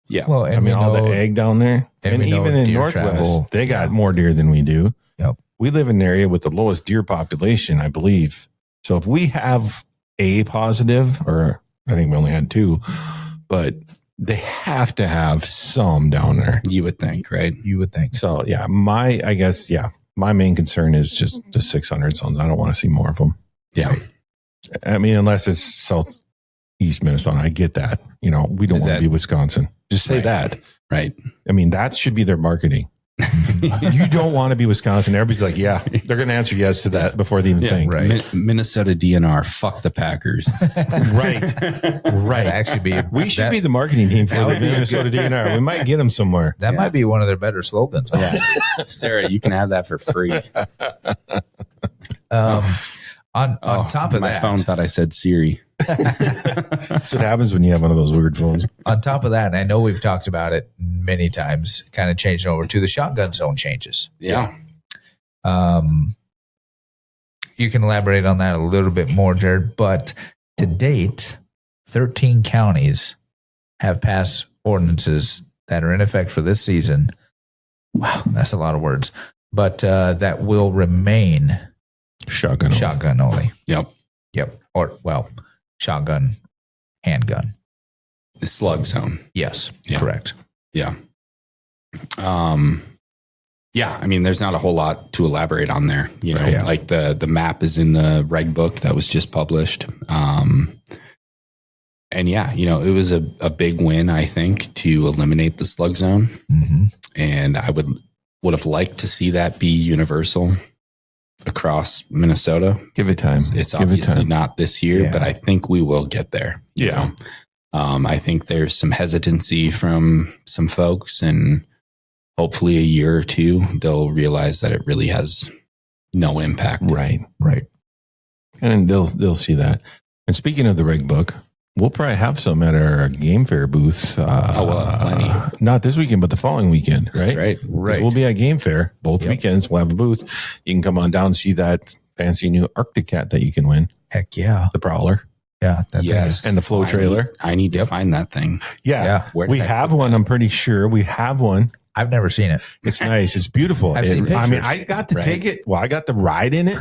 Yeah. Well, I mean, all the egg down there. And even in Northwest, they got more deer than we do. Yep. We live in an area with the lowest deer population, I believe. So if we have a positive, or I think we only had 2, but they have to have some down there. You would think, right? You would think. So yeah, my main concern is just the 600 zones. I don't want to see more of them. Yeah. Right. I mean, unless it's southeast Minnesota, I get that. You know, we don't want to be Wisconsin. Just say that. Right. I mean, that should be their marketing. You don't want to be Wisconsin. Everybody's like, yeah, they're going to answer yes to that before they even think. Right. Minnesota DNR, fuck the Packers. Right. Actually, we should be the marketing team for the Minnesota DNR. We might get them somewhere. That might be one of their better slogans. Yeah. Sarah, you can have that for free. On top of my that, phone thought I said Siri. That's what happens when you have one of those weird phones. on top of that, and I know we've talked about it many times, kind of changing over to the shotgun zone changes. Yeah. You can elaborate on that a little bit more, Jared, but to date, 13 counties have passed ordinances that are in effect for this season. Wow, that's a lot of words, but that will remain shotgun only. Yep. Or, well, shotgun, handgun. The slug zone. Yes, Yeah. correct. Yeah. Yeah, I mean, there's not a whole lot to elaborate on there. You know, like the map is in the reg book that was just published. And yeah, you know, it was a big win, I think, to eliminate the slug zone. Mm-hmm. And I would have liked to see that be universal across Minnesota. Give it time. It's obviously not this year, but I think we will get there. You Yeah. know? I think there's some hesitancy from some folks, and hopefully a year or two, they'll realize that it really has no impact. Right. And they'll see that. And speaking of the reg book, we'll probably have some at our game fair booth. Plenty. Not this weekend, but the following weekend, right? That's right. 'Cause we'll be at game fair both weekends. We'll have a booth. You can come on down and see that fancy new Arctic Cat that you can win. Heck yeah. The Prowler. Yeah. That thing is- And the flow trailer. I need to find that thing. Yeah. Where did We I have put one. I'm pretty sure we have one. I've never seen it. It's nice. It's beautiful. I've seen I mean, pictures. I got to take it. Well, I got the ride in it.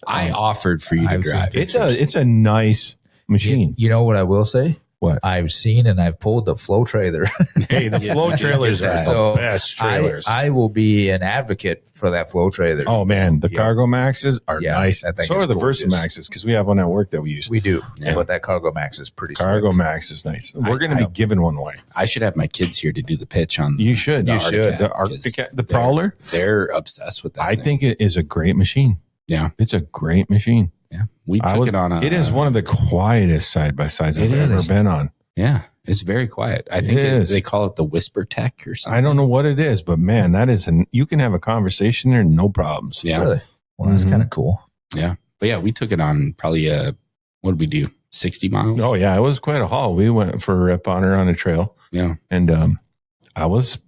I offered for you to I've seen drive. It's a nice machine. You know what I will say? What? I've seen and I've pulled the flow trailer. Hey, the flow trailers are So the best trailers. I will be an advocate for that flow trailer. Oh man, the Cargo Maxes are nice. that thing So is are the gorgeous. Versa Maxes because we have one at work that we use. We do. Yeah. But that Cargo Max is pretty Cargo slick. Max is nice. We're going to be giving one away. I should have my kids here to do the pitch on. You should. The You Arctic should. Cat, The 'cause Arctic Cat, the Prowler. They're obsessed with that. I thing. think it is a great machine. Yeah. It's a great machine. Yeah. We took it on a. It is one of the quietest side by sides I've ever been on. Yeah. It's very quiet. I think they call it the Whisper Tech or something. I don't know what it is, but man, that is you can have a conversation there, no problems. Yeah. Really? Well, that's kind of cool. Yeah. But yeah, we took it on probably what did we do? 60 miles? Oh yeah, it was quite a haul. We went for a rip on her on a trail. Yeah. And I was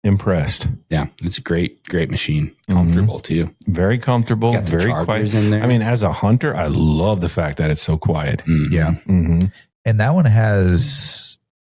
impressed. Yeah. It's a great machine. Comfortable too. Very comfortable, Got the very chargers quiet. in there. I mean, as a hunter, I love the fact that it's so quiet. Mhm. Yeah. Mm-hmm. And that one has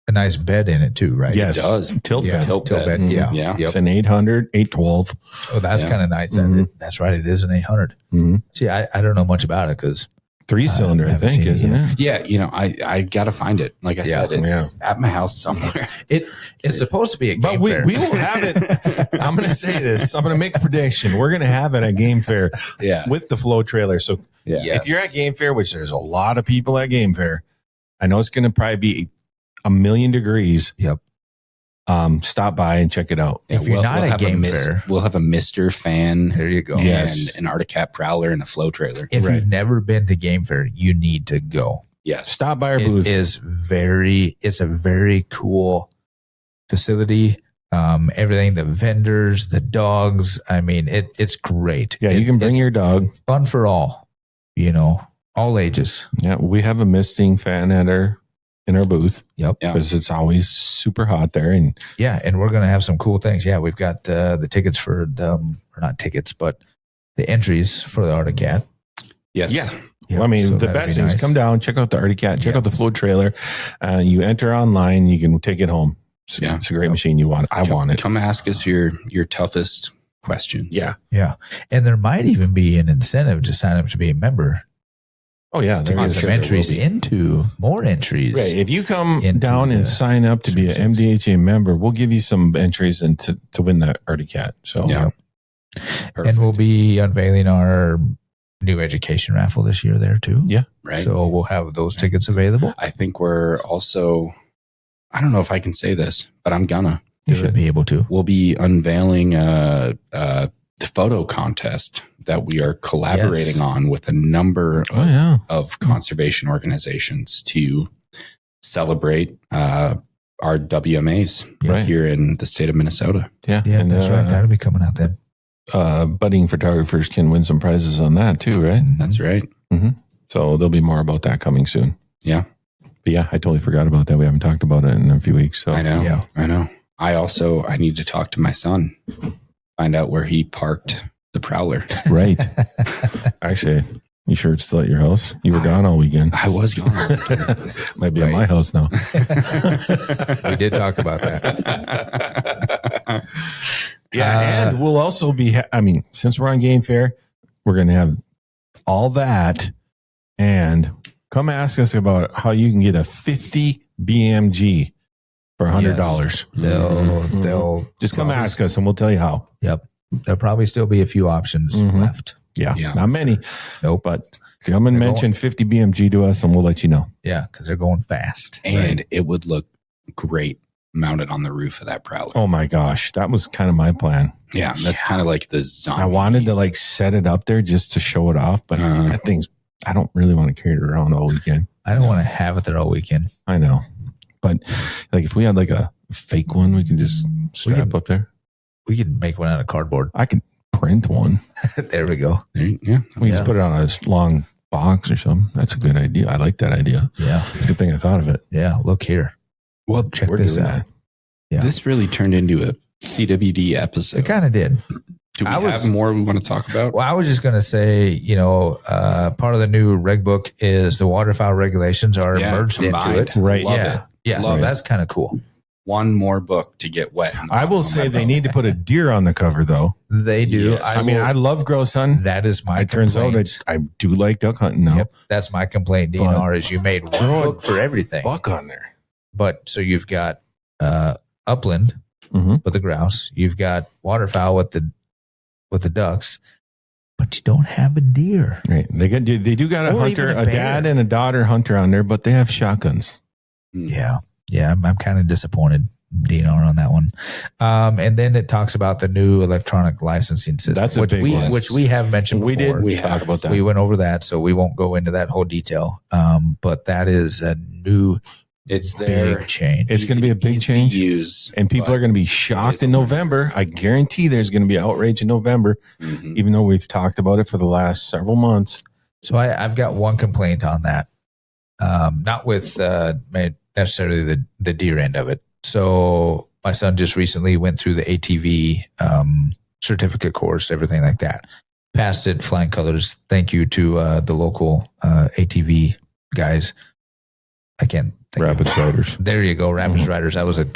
a nice bed in it too, right? Yes. It does. Tilt Yeah. bed. Tilt bed. bed. Yeah. Yeah. It's an 800, 812. Oh, that's Yeah. kind of nice. Mhm. That's right. It is an 800. Mm-hmm. See, I don't know much about it because 3-cylinder, I haven't think, seen it isn't yet. it? Yeah. You know, I got to find it. Like I said, it's at my house somewhere. it's supposed to be a game But we fair. will have it. I'm going to say this. I'm going to make a prediction. We're going to have it at Game Fair Yeah. with the flow trailer. So Yeah. Yes. if you're at Game Fair, which there's a lot of people at Game Fair, I know it's going to probably be 1,000,000 degrees. Yep. stop by and check it out. If you're not at Game Fair, we'll have a Mr. Fan. there you go. Yes. And an Arctic Cat Prowler and a flow trailer. If Right. you've never been to Game Fair, you need to go. Yes. Stop by our It booth. is it's a very cool facility. Everything, the vendors, the dogs. I mean, it's great. Yeah, you can bring it's your dog. fun for all, all ages. Yeah, we have a misting fan in our booth. Yep. Yeah. Because it's always super hot there. And Yeah. And we're going to have some cool things. Yeah. We've got the tickets for or not tickets, but the entries for the Arctic Cat. Yes. yeah. Yep, Well, I mean, so the that'd best be things nice. come down, check out the Arctic Cat, check Yeah. out the float trailer. You enter online, you can take it home. Yeah. It's a great machine. You want it. I want it. Come ask us your toughest questions. Yeah. Yeah. And there might even be an incentive to sign up to be a member Oh, yeah. to There get is. some Sure there entries will be. into more entries. Right. If you come into down and the sign up to be an Super Six. MDHA member, we'll give you some entries and to win that Arctic Cat. So, Yeah. And we'll be unveiling our new education raffle this year there too. Yeah. Right. So we'll have those tickets available. I think we're also, I don't know if I can say this, but I'm gonna. You Do should it. be able to. We'll be unveiling a photo contest that we are collaborating Yes. on with a number Oh, yeah. of conservation organizations to celebrate our WMAs Right. here in the state of Minnesota. Yeah. Yeah, And, that's right. That'll be coming out then. budding photographers can win some prizes on that too, right? That's right. So there'll be more about that coming soon. Yeah. But yeah, I totally forgot about that. We haven't talked about it in a few weeks. So I know. Yeah. I know. I need to talk to my son, find out where he parked the Prowler. Right. Actually, you sure it's still at your house? You were gone all weekend. I was gone. Might be at Right. my house now. We did talk about that. Yeah, and we'll also be. Since we're on Game Fair, we're going to have all that, and come ask us about how you can get a 50 BMG for $100. They'll Just come probably- ask us, and we'll tell you how. Yep. There'll probably still be a few options Mhm. left. Yeah, Yeah. not many, Nope. but come and They're mention 50 BMG to us, and we'll let you know. Yeah, because they're going fast. And it would look great mounted on the roof of that Prowler. Oh my gosh, that was kind of my plan. Yeah, that's kind of like the zombie. I wanted to set it up there just to show it off, but Uh-huh. that thing's. I don't really want to carry it around all weekend. I don't want to have it there all weekend. I know, but if we had a fake one, we could just strap up there. We could make one out of cardboard. I could print one. There we go. Yeah. We Yeah. just put it on a long box or something. That's a good idea. I like that idea. Yeah. It's a good thing I thought of it. Yeah. Look here. Well, Check We're this doing out. that. Yeah. this really turned into a CWD episode. It kind of did. Do we I was- have more we want to talk about? Well, I was just going to say, part of the new reg book is the waterfowl regulations are Yeah, merged combined. into it. Right. Love yeah. it. Yeah. So Love it. that's kind of cool. One more book to get wet. I will say they need to put a deer on the cover, though. They do. Yes. I love grouse hunting. that is my It turns out complaint. I do like duck hunting now. Yep. That's my complaint, DNR, is you made one Throw a book for everything. Buck on there. But so you've got upland Mm-hmm. with the grouse, you've got waterfowl with the ducks, but you don't have a deer. Right. They do got a Or hunter, even a a bear. dad and a daughter hunter on there, but they have shotguns. Yeah. Yeah. I'm kind of disappointed, DNR, on that one. And then it talks about the new electronic licensing system, That's a which big one. which we have mentioned We before. did. We talk have. about that. We went over that, so we won't go into that whole detail. But that is a new It's there. big change. It's going to be a big Easy to change. use, And people are going to be shocked in November. I guarantee there's going to be outrage in November, Mhm. even though we've talked about it for the last several months. So I've got one complaint on that, not with necessarily the deer end of it. So my son just recently went through the ATV certificate course, everything like that. Passed it, flying colors. Thank you to the local ATV guys. I can't think of- Rapids Riders. There you go, Rapids Mhm. Riders. That was an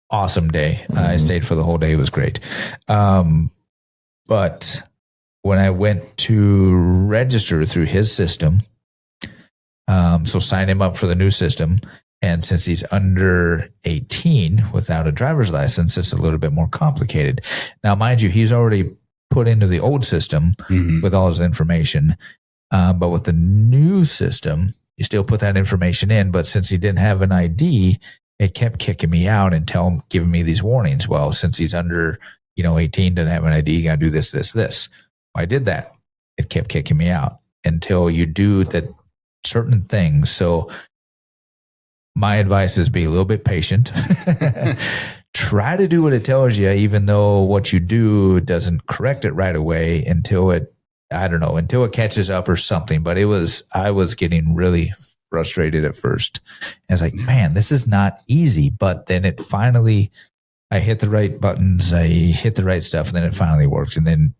awesome day. I Mhm. stayed for the whole day. It was great. But when I went to register through his system, so sign him up for the new system, and since he's under 18 without a driver's license, it's a little bit more complicated. Now, mind you, he's already put into the old system Mhm. with all his information. But with the new system, you still put that information in. But since he didn't have an ID, it kept kicking me out and giving me these warnings. Well, since he's under, 18, doesn't have an ID, you got to do this, this, this. I did that. It kept kicking me out until you do that certain things. So my advice is be a little bit patient. Try to do what it tells you, even though what you do doesn't correct it right away until it catches up or something. But I was getting really frustrated at first. And I was like, man, this is not easy. But then it finally, I hit the right buttons, I hit the right stuff, and then it finally worked. And then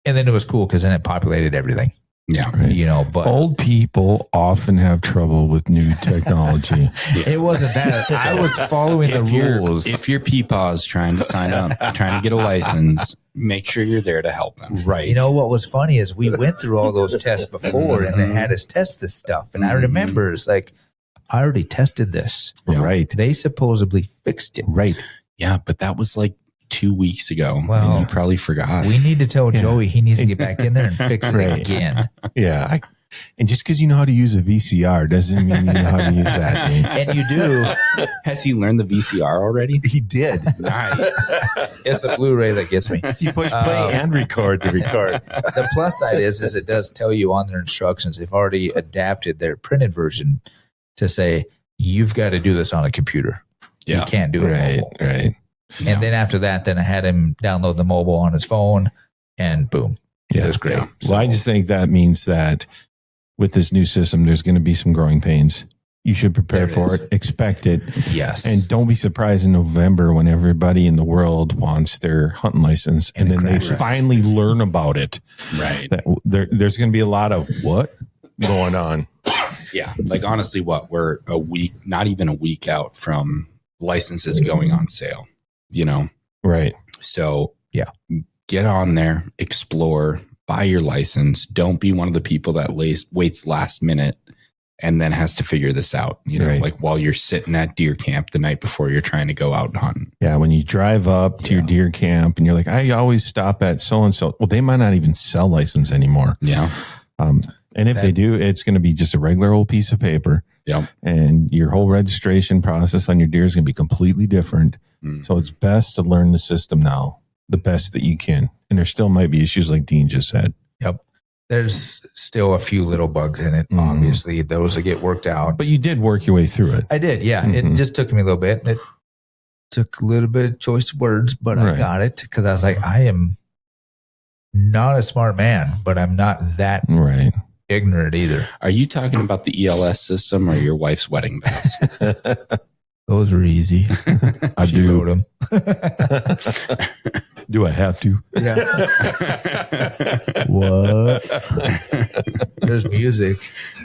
it was cool because then it populated everything. Yeah. Right. But old people often have trouble with new technology. It wasn't that. I was following the rules. If your peepaw is trying to sign up, trying to get a license, make sure you're there to help them. Right. What was funny is we went through all those tests before and they had us test this stuff. And I remember it's like, I already tested this. Yeah. Right. They supposedly fixed it. Right. Yeah, but that was like 2 weeks ago. Well, and you probably forgot. We need to tell Joey he needs to get back in there and fix it again. Yeah. And just because you know how to use a VCR doesn't mean you know how to use that thing. And you do. Has he learned the VCR already? He did. Nice. It's the Blu-ray that gets me. You push play and record to record. The plus side is it does tell you on their instructions, they've already adapted their printed version to say, you've got to do this on a computer. Yeah. You can't do it mobile. Right. And then after that, then I had him download the mobile on his phone and boom. Yeah. It was great. Yeah. Well, I just think that means that with this new system, there's going to be some growing pains. You should prepare for it, expect it. Yes. And don't be surprised in November when everybody in the world wants their hunting license and then they finally learn about it. Right. That there's going to be a lot of what going on. Yeah. Like honestly, we're a week, not even a week out from licenses going on sale, Right. So get on there, explore, buy your license. Don't be one of the people that waits last minute and then has to figure this out, Right. like while you're sitting at deer camp the night before you're trying to go out and hunt. Yeah. When you drive up to your deer camp and you're like, I always stop at so-and-so. Well, they might not even sell license anymore. Yeah. And if they do, it's going to be just a regular old piece of paper. Yep. And your whole registration process on your deer is going to be completely different. So it's best to learn the system now, the best that you can. And there still might be issues like Dean just said. Yep. There's still a few little bugs in it. Obviously, those that get worked out. But you did work your way through it. I did. Yeah. It just took me a little bit. It took a little bit of choice words, but I got it because I was like, I am not a smart man, but I'm not that ignorant either. Are you talking about the ELS system or your wife's wedding bells? Those are easy. I She do. wrote them. Do I have to? Yeah. What? There's music.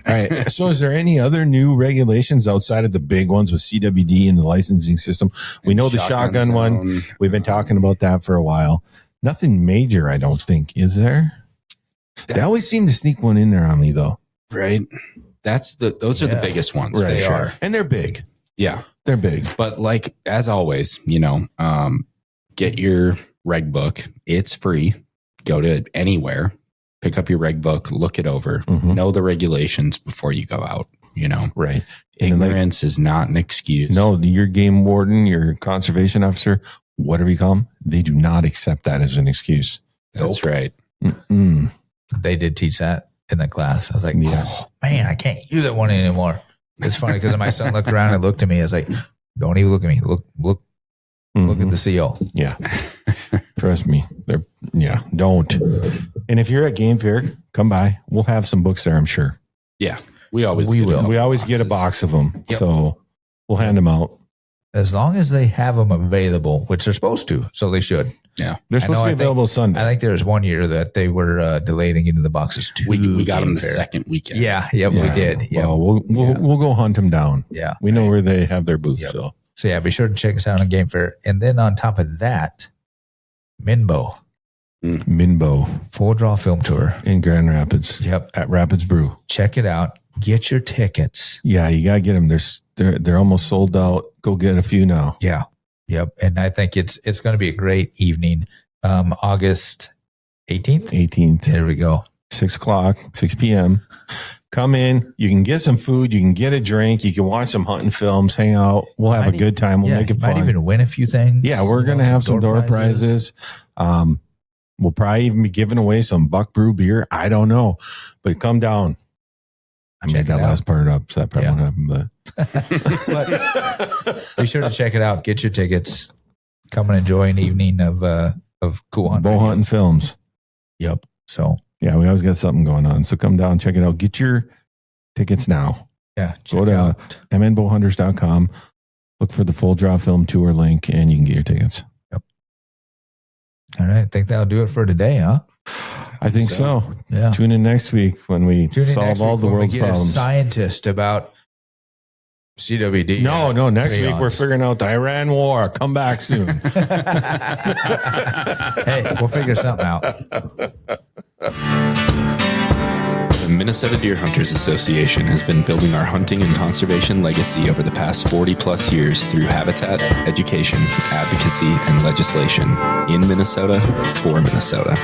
All right. So is there any other new regulations outside of the big ones with CWD and the licensing system? We know the shotgun one. We've been talking about that for a while. Nothing major, I don't think. Is there? They always seem to sneak one in there on me, though. Right. Those are the biggest ones. Right. For sure. And they're big. Yeah. They're big. But like, as always, get your reg book. It's free. Go to anywhere, pick up your reg book, look it over, know the regulations before you go out, Right. Ignorance is not an excuse. No, your game warden, your conservation officer, whatever you call them, they do not accept that as an excuse. That's right. Mm-mm. They did teach that in the class. I was like, oh, man, I can't use that one anymore. It's funny because my son looked around and looked at me. I was like, don't even look at me. Look at the CO. Yeah. Trust me. Don't. And if you're at Game Fair, come by. We'll have some books there, I'm sure. Yeah. We always get a box of them. Yep. So we'll hand them out. As long as they have them available, which they're supposed to. So they should. Yeah. They're supposed to be available Sunday. I think there was one year that they were delayed and getting the boxes too. We got them the second weekend. Yeah. Yep. We did. Yeah. Well, we'll go hunt them down. Yeah. We know where they have their booths. Yep. So yeah, be sure to check us out on Game Fair. And then on top of that, Minbo. Full Draw Film Tour. In Grand Rapids. Yep. At Rapids Brew. Check it out. Get your tickets. Yeah, you got to get them. They're almost sold out. Go get a few now. Yeah. Yep. And I think it's going to be a great evening. August 18th? 18th. There we go. 6 o'clock, 6 p.m. Come in. You can get some food. You can get a drink. You can watch some hunting films, hang out. We'll have a good time. We'll make it fun. Might even win a few things. Yeah, we're going to have some door prizes. We'll probably even be giving away some Buck Brew beer. I don't know. But come down. I made that last part up, so that probably won't happen. But be sure to check it out. Get your tickets. Come and enjoy an evening of cool hunting. Bow hunting films. Yep. So yeah, we always got something going on. So come down, check it out. Get your tickets now. Yeah. Go to mnbowhunters.com. Look for the Full Draw Film Tour link, and you can get your tickets. Yep. All right. I think that'll do it for today, huh? I think so. Yeah. Tune in next week when we solve all the world's problems. A scientist about CWD. No. Next week we're figuring out the Iran war. Come back soon. Hey, we'll figure something out. The Minnesota Deer Hunters Association has been building our hunting and conservation legacy over the past 40 plus years through habitat, education, advocacy, and legislation in Minnesota for Minnesota.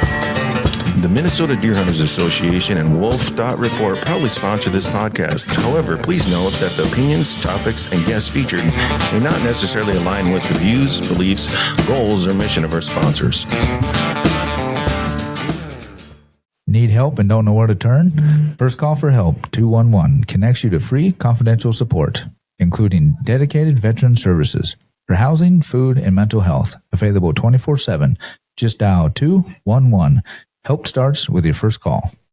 The Minnesota Deer Hunters Association and Wolf Dot Report proudly sponsor this podcast. However, please note that the opinions, topics, and guests featured may not necessarily align with the views, beliefs, goals, or mission of our sponsors. Need help and don't know where to turn? First Call for Help 211 connects you to free confidential support, including dedicated veteran services for housing, food, and mental health, available 24/7. Just dial 211. Help starts with your first call.